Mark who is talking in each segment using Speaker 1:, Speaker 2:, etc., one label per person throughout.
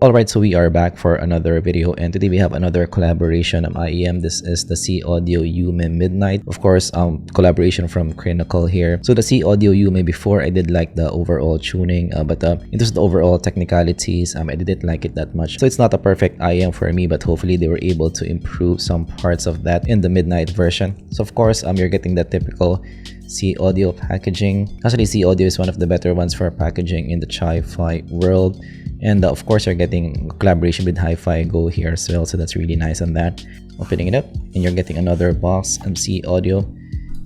Speaker 1: Alright, so we are back for another video, and today we have another collaboration of IEM. This is the SeeAudio Yume Midnight. Of course, collaboration from Crinacle here. So the SeeAudio Yume, before I did like the overall tuning, but in terms of the overall technicalities, I didn't like it that much. So it's not a perfect IEM for me, but hopefully they were able to improve some parts of that in the Midnight version. So of course, you're getting the typical SeeAudio packaging. Actually, SeeAudio is one of the better ones for packaging in the Chi-Fi world. And of course, you're getting collaboration with Hi-Fi Go here as well, so that's really nice on that. Opening it up, and you're getting another box of SeeAudio.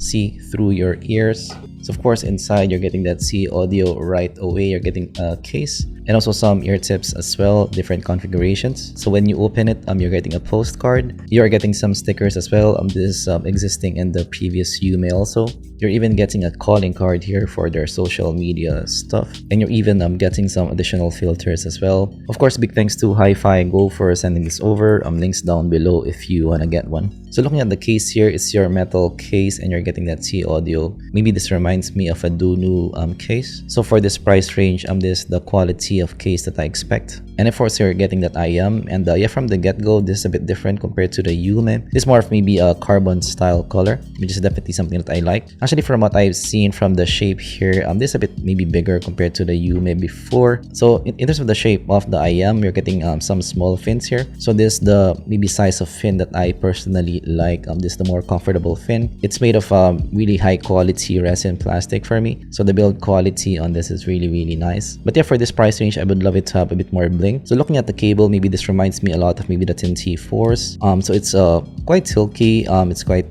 Speaker 1: See through your ears. So of course, inside you're getting that SeeAudio right away. You're getting a case and also some ear tips as well, different configurations. So when you open it, you're getting a postcard. You're getting some stickers as well. This is existing in the previous Yume also. You're even getting a calling card here for their social media stuff, and you're even getting some additional filters as well. Of course, big thanks to Hi-Fi Go for sending this over. Links down below if you want to get one. So looking at the case here, it's your metal case, and you're getting that SeeAudio. Maybe this reminds me of a Dunu case. So for this price range, this is the quality of case that I expect. And of course, you're getting that IEM, and yeah, from the get-go, this is a bit different compared to the Yume. This is more of maybe a carbon style color, which is definitely something that I like. Actually, from what I've seen from the shape here, this is a bit maybe bigger compared to the Yume before. So in terms of the shape of the IEM, you're getting some small fins here. So this is the maybe size of fin that I personally like. This is the more comfortable fin. It's made of really high quality resin plastic for me. So the build quality on this is really nice. But yeah, for this price range, I would love it to have a bit more bling. So looking at the cable, maybe this reminds me a lot of maybe the T4s. So it's quite silky. It's quite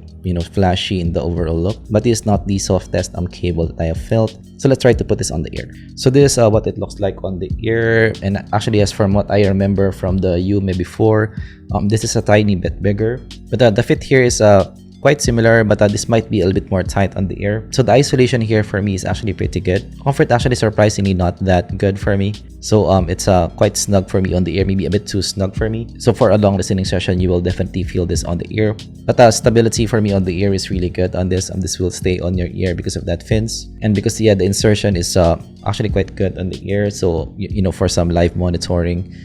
Speaker 1: flashy in the overall look, but it's not the softest cable that I have felt. So let's try to put this on the ear. So this is what it looks like on the ear, and actually, as from what I remember from the Yume before, this is a tiny bit bigger, but the fit here is quite similar, but this might be a little bit more tight on the ear. So the isolation here for me is actually pretty good. Comfort actually surprisingly not that good for me. So it's quite snug for me on the ear, maybe a bit too snug for me. So for a long listening session, you will definitely feel this on the ear. But stability for me on the ear is really good on this. This will stay on your ear because of that fins, and because yeah, the insertion is actually quite good on the ear. So for some live monitoring,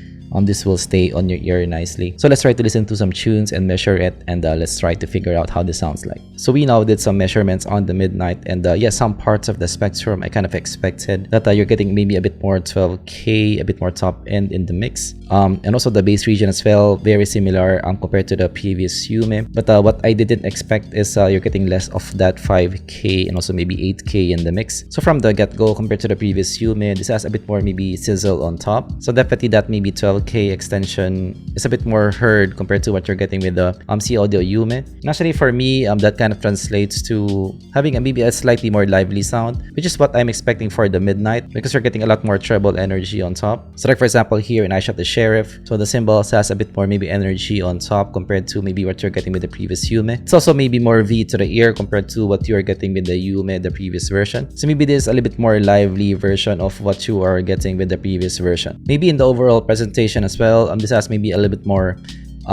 Speaker 1: this will stay on your ear nicely. So let's try to listen to some tunes and measure it, and let's try to figure out how this sounds like. So we now did some measurements on the Midnight, and yeah, some parts of the spectrum I kind of expected that you're getting maybe a bit more 12K, a bit more top end in the mix. And also the bass region as well, very similar compared to the previous Yume. But what I didn't expect is you're getting less of that 5K and also maybe 8K in the mix. So from the get-go, compared to the previous Yume, this has a bit more maybe sizzle on top. So definitely that maybe 12K extension is a bit more heard compared to what you're getting with the SeeAudio Yume. And actually for me, that kind of translates to having maybe a slightly more lively sound, which is what I'm expecting for the Midnight, because you're getting a lot more treble energy on top. So like for example here in I Shot the Sheriff, so the cymbals has a bit more maybe energy on top compared to maybe what you're getting with the previous Yume. It's also maybe more V to the ear compared to what you're getting with the Yume, the previous version. So maybe this is a little bit more lively version of what you are getting with the previous version. Maybe in the overall presentation as well, this has maybe a little bit more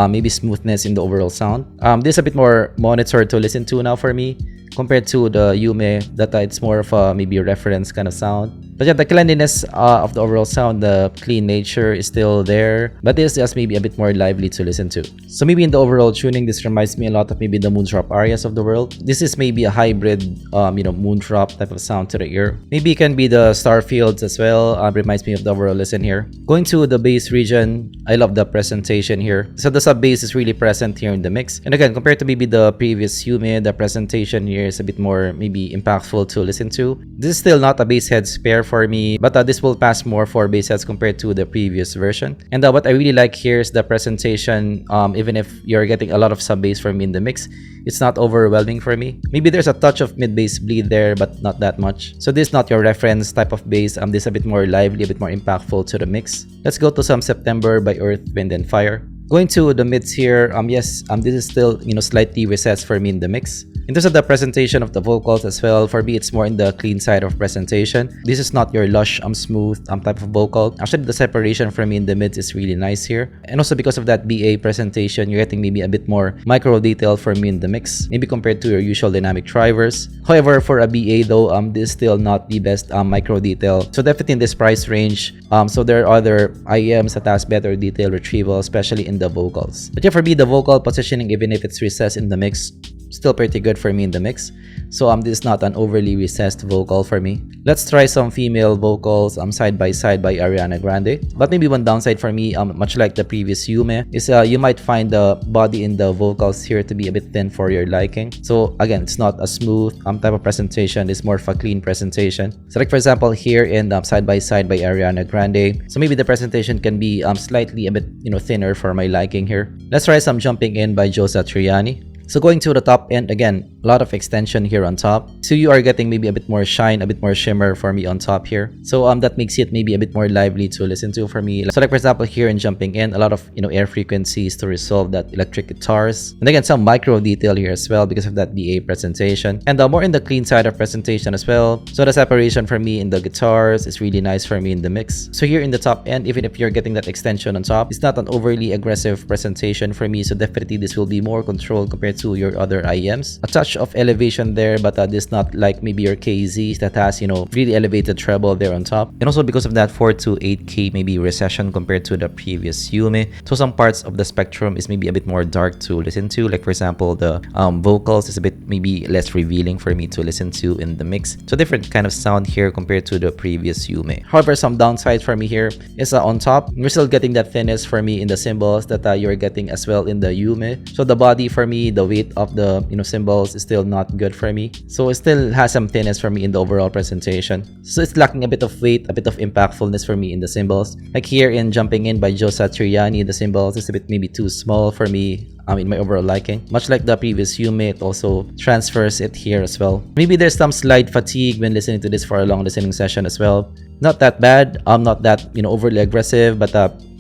Speaker 1: maybe smoothness in the overall sound. This is a bit more monitored to listen to now for me compared to the Yume, that it's more of a maybe a reference kind of sound. But yeah, the cleanliness of the overall sound, the clean nature is still there, but this is just maybe a bit more lively to listen to. So maybe in the overall tuning, this reminds me a lot of maybe the Moondrop arias of the world. This is maybe a hybrid, Moondrop type of sound to the ear. Maybe it can be the Starfields as well. Reminds me of the overall listen here. Going to the bass region, I love the presentation here. So the sub bass is really present here in the mix. And again, compared to maybe the previous Yume, the presentation here is a bit more maybe impactful to listen to. This is still not a bass head spare for me, but this will pass more for bass heads compared to the previous version. And what I really like here is the presentation. Even if you're getting a lot of sub bass from me in the mix, it's not overwhelming for me. Maybe there's a touch of mid bass bleed there, but not that much. So this is not your reference type of bass. This is a bit more lively, a bit more impactful to the mix. Let's go to some September by Earth, Wind and Fire. Going to the mids here, yes, this is still, slightly recessed for me in the mix. In terms of the presentation of the vocals as well, for me, it's more in the clean side of presentation. This is not your lush, smooth type of vocal. Actually, the separation for me in the mids is really nice here. And also because of that BA presentation, you're getting maybe a bit more micro detail for me in the mix, maybe compared to your usual dynamic drivers. However, for a BA though, this is still not the best micro detail. So definitely in this price range, so there are other IEMs that has better detail retrieval, especially in the vocals. But yeah, for me, the vocal positioning, even if it's recessed in the mix, still pretty good for me in the mix. So this is not an overly recessed vocal for me. Let's try some female vocals side by side by Ariana Grande. But maybe one downside for me, much like the previous Yume, is you might find the body in the vocals here to be a bit thin for your liking. So again, it's not a smooth type of presentation. It's more of a clean presentation. So like for example here in side by side by Ariana Grande, so maybe the presentation can be slightly a bit thinner for my liking here. Let's try some Jumping In by Joe Satriani. So going to the top end, again, a lot of extension here on top. So you are getting maybe a bit more shine, a bit more shimmer for me on top here. So that makes it maybe a bit more lively to listen to for me. So like for example here in Jumping In, a lot of air frequencies to resolve that electric guitars. And again, some micro detail here as well because of that BA presentation. And more in the clean side of presentation as well. So the separation for me in the guitars is really nice for me in the mix. So here in the top end, even if you're getting that extension on top, it's not an overly aggressive presentation for me. So definitely this will be more controlled compared to your other IEMs. A touch of elevation there, but this not like maybe your KZs that has really elevated treble there on top. And also because of that 4 to 8K maybe recession compared to the previous Yume, so some parts of the spectrum is maybe a bit more dark to listen to. Like for example the vocals is a bit maybe less revealing for me to listen to in the mix. So different kind of sound here compared to the previous Yume. However, some downsides for me here is on top, we're still getting that thinness for me in the cymbals that you're getting as well in the Yume. So the body for me, the weight of the cymbals is still not good for me. So it still has some thinness for me in the overall presentation. So it's lacking a bit of weight, a bit of impactfulness for me in the cymbals. Like here in Jumping In by Joe Satriani, the cymbals is a bit maybe too small for me in my overall liking. Much like the previous Yume, it also transfers it here as well. Maybe there's some slight fatigue when listening to this for a long listening session as well. Not that bad, not that overly aggressive, but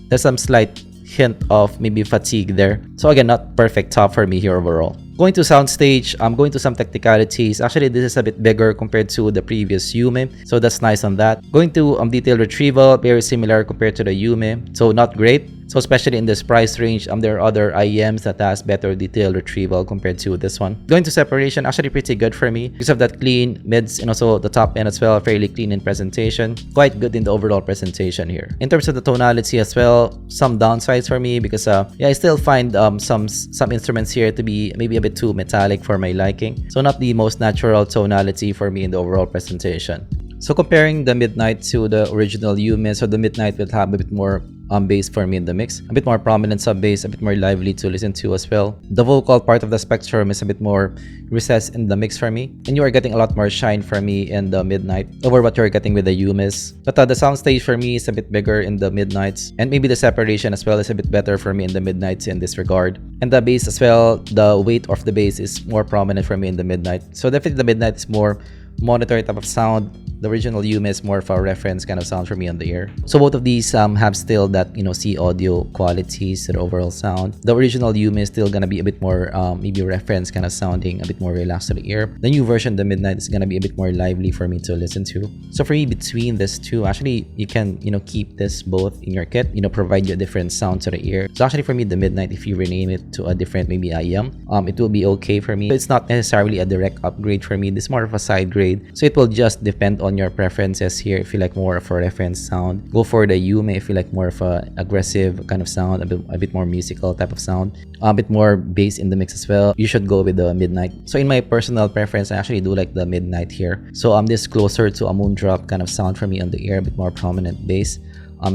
Speaker 1: there's some slight hint of maybe fatigue there. So again, not perfect top for me here overall. Going to soundstage, I'm going to some technicalities. Actually, this is a bit bigger compared to the previous Yume, so that's nice on that. Going to detail retrieval, very similar compared to the Yume, so not great. So especially in this price range, there are other IEMs that has better detail retrieval compared to this one. Going to separation, actually pretty good for me because of that clean mids and also the top end as well, fairly clean in presentation. Quite good in the overall presentation here. In terms of the tonality as well, some downsides for me because yeah, I still find some instruments here to be maybe a bit too metallic for my liking. So not the most natural tonality for me in the overall presentation. So comparing the Midnight to the original Yume, so the Midnight will have a bit more bass for me in the mix, a bit more prominent sub bass, a bit more lively to listen to as well. The vocal part of the spectrum is a bit more recessed in the mix for me, and you are getting a lot more shine for me in the Midnight over what you're getting with the Yumes. But the soundstage for me is a bit bigger in the Midnights, and maybe the separation as well is a bit better for me in the Midnights in this regard. And the bass as well, the weight of the bass is more prominent for me in the Midnight. So definitely the Midnight is more monitor type of sound. The original Yume is more of a reference kind of sound for me on the ear. So both of these have still that SeeAudio qualities to the overall sound. The original Yume is still gonna be a bit more maybe reference kind of sounding, a bit more relaxed to the ear. The new version, the Midnight, is gonna be a bit more lively for me to listen to. So for me, between these two, actually you can keep this both in your kit, provide you a different sound to the ear. So actually for me, the Midnight, if you rename it to a different maybe IEM, it will be okay for me. So it's not necessarily a direct upgrade for me. This is more of a side grade. So it will just depend on your preferences here. If you like more of a reference sound, go for the Yume. If you like more of a aggressive kind of sound, a bit more musical type of sound, a bit more bass in the mix as well, you should go with the Midnight. So in my personal preference, I actually do like the Midnight here. So this closer to a Moondrop kind of sound for me on the ear, a bit more prominent bass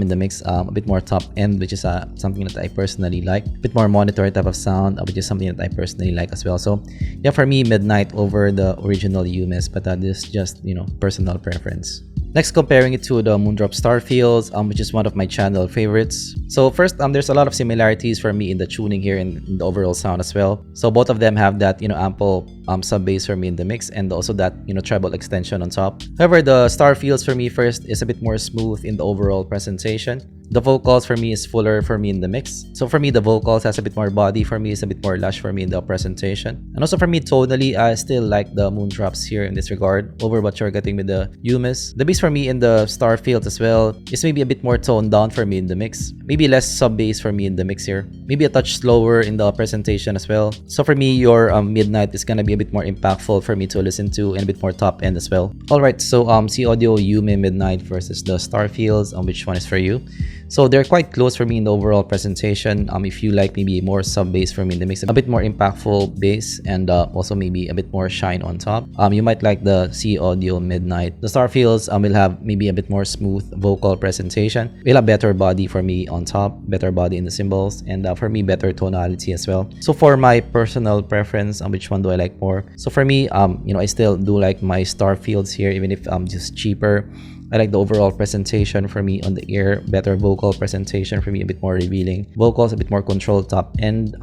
Speaker 1: in the mix, a bit more top end, which is something that I personally like. A bit more monitor type of sound, which is something that I personally like as well. So yeah, for me, Midnight over the original Yumes, but this is just personal preference. Next, comparing it to the Moondrop Starfields, which is one of my channel favorites. So first, there's a lot of similarities for me in the tuning here and in the overall sound as well. So both of them have that ample sub bass for me in the mix, and also that treble extension on top. However, the Starfields for me first is a bit more smooth in the overall presentation. The vocals for me is fuller for me in the mix. So for me, the vocals has a bit more body. For me, it's a bit more lush for me in the presentation. And also for me, tonally, I still like the Moondrops here in this regard over what you're getting with the Yumes. The bass for me in the Starfields as well is maybe a bit more toned down for me in the mix. Maybe less sub bass for me in the mix here. Maybe a touch slower in the presentation as well. So for me, your Midnight is gonna be a bit more impactful for me to listen to and a bit more top end as well. Alright, so SeeAudio Yume Midnight versus the Starfields. Which one is for you? So they're quite close for me in the overall presentation. If you like maybe more sub bass for me in the mix, a bit more impactful bass, and also maybe a bit more shine on top, you might like the SeeAudio Midnight. The Starfields will have maybe a bit more smooth vocal presentation. Will have better body for me on top, better body in the cymbals, and for me better tonality as well. So for my personal preference, which one do I like more? So for me, I still do like my Starfields here, even if just cheaper. I like the overall presentation for me on the ear, better vocal presentation for me, a bit more revealing vocals, a bit more controlled top end,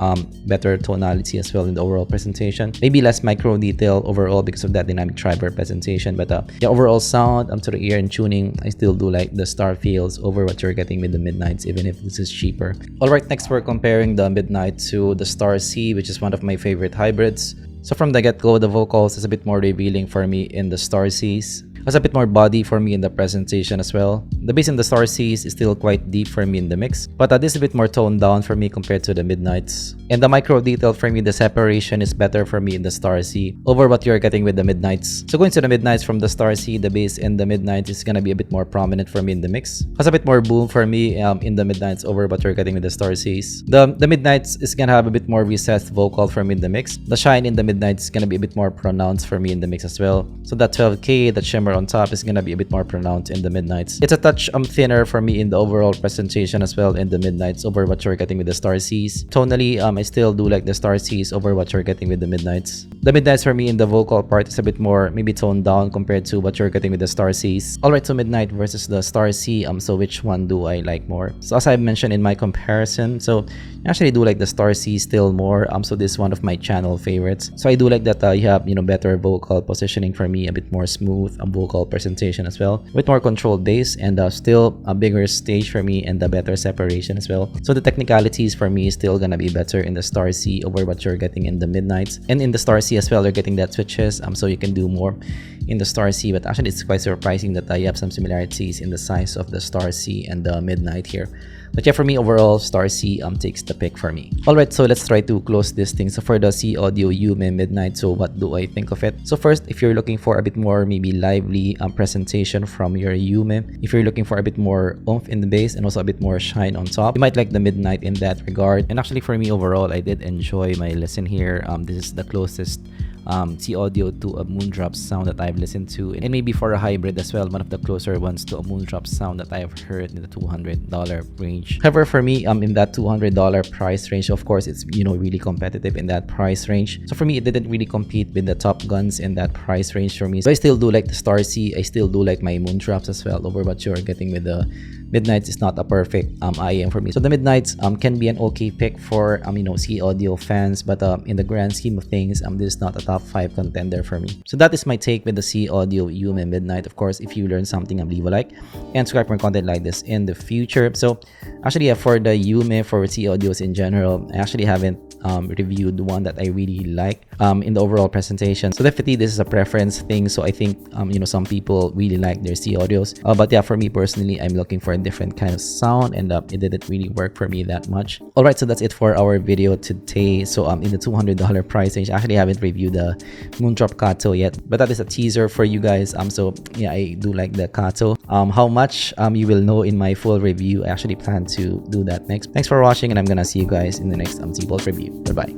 Speaker 1: better tonality as well in the overall presentation. Maybe less micro detail overall because of that dynamic triber presentation, but the overall sound to the ear and tuning, I still do like the Starfields over what you're getting with the Midnights, even if this is cheaper. Alright, next we're comparing the Midnight to the Starsea, which is one of my favorite hybrids. So from the get-go, the vocals is a bit more revealing for me in the Starseas. Has a bit more body for me in the presentation as well. The bass in the Starseas is still quite deep for me in the mix, but this is a bit more toned down for me compared to the Midnights. And the micro detail for me, the separation is better for me in the Starsea over what you're getting with the Midnights. So going to the Midnights from the Starsea, the bass in the Midnights is gonna be a bit more prominent for me in the mix. Has a bit more boom for me in the Midnights over what you're getting with the Starseas. The Midnights is gonna have a bit more recessed vocal for me in the mix. The shine in the Midnights is gonna be a bit more pronounced for me in the mix as well. So that 12K, that shimmer on top is gonna be a bit more pronounced in the Midnights. It's a touch thinner for me in the overall presentation as well in the Midnights over what you're getting with the Starseas. Tonally, I still do like the Starseas over what you're getting with the Midnights. The Midnights for me in the vocal part is a bit more maybe toned down compared to what you're getting with the Starseas. Alright, so Midnight versus the Starsea. So which one do I like more? So as I mentioned in my comparison, so I actually do like the Starsea still more. So this is one of my channel favorites. So I do like that you have better vocal positioning for me, a bit more smooth vocal presentation as well, with more controlled bass, and still a bigger stage for me and a better separation as well. So the technicalities for me is still gonna be better in the Starsea over what you're getting in the Midnights. And in the Starsea as well, you're getting that switches, so you can do more in the Starsea. But actually it's quite surprising that you have some similarities in the size of the Starsea and the Midnight here. But yeah, for me overall, Starsea takes the pick for me. Alright, so let's try to close this thing. So for the SeeAudio Yume Midnight, so what do I think of it? So first, if you're looking for a bit more maybe lively presentation from your Yume, if you're looking for a bit more oomph in the bass and also a bit more shine on top, you might like the Midnight in that regard. And actually for me overall, I did enjoy my listen here. This is the closest SeeAudio to a Moondrops sound that I've listened to, and maybe for a hybrid as well, one of the closer ones to a Moondrops sound that I have heard in the $200 range. However, for me, in that $200 price range, of course, it's really competitive in that price range. So for me, it didn't really compete with the top guns in that price range for me. So I still do like the Starsea. I still do like my Moondrops as well over what you're getting with the Midnights. Is not a perfect IEM for me. So the Midnights can be an okay pick for SeeAudio fans, but in the grand scheme of things, this is not a top 5 contender for me. So that is my take with the SeeAudio Yume Midnight. Of course, if you learned something, leave a like and subscribe for more content like this in the future. So actually, for the Yume, for SeeAudios in general, I actually haven't reviewed one that I really like in the overall presentation. So definitely this is a preference thing. So I think some people really like their SeeAudios, but yeah, for me personally, I'm looking for a different kind of sound, and it didn't really work for me that much. Alright, so that's it for our video today. So in the $200 price range, I actually haven't reviewed the Moondrop Kato yet, but that is a teaser for you guys. So yeah, I do like the Kato. How much you will know in my full review. I actually plan to do that next. Thanks for watching, and I'm gonna see you guys in the next zpolt review. Bye-bye.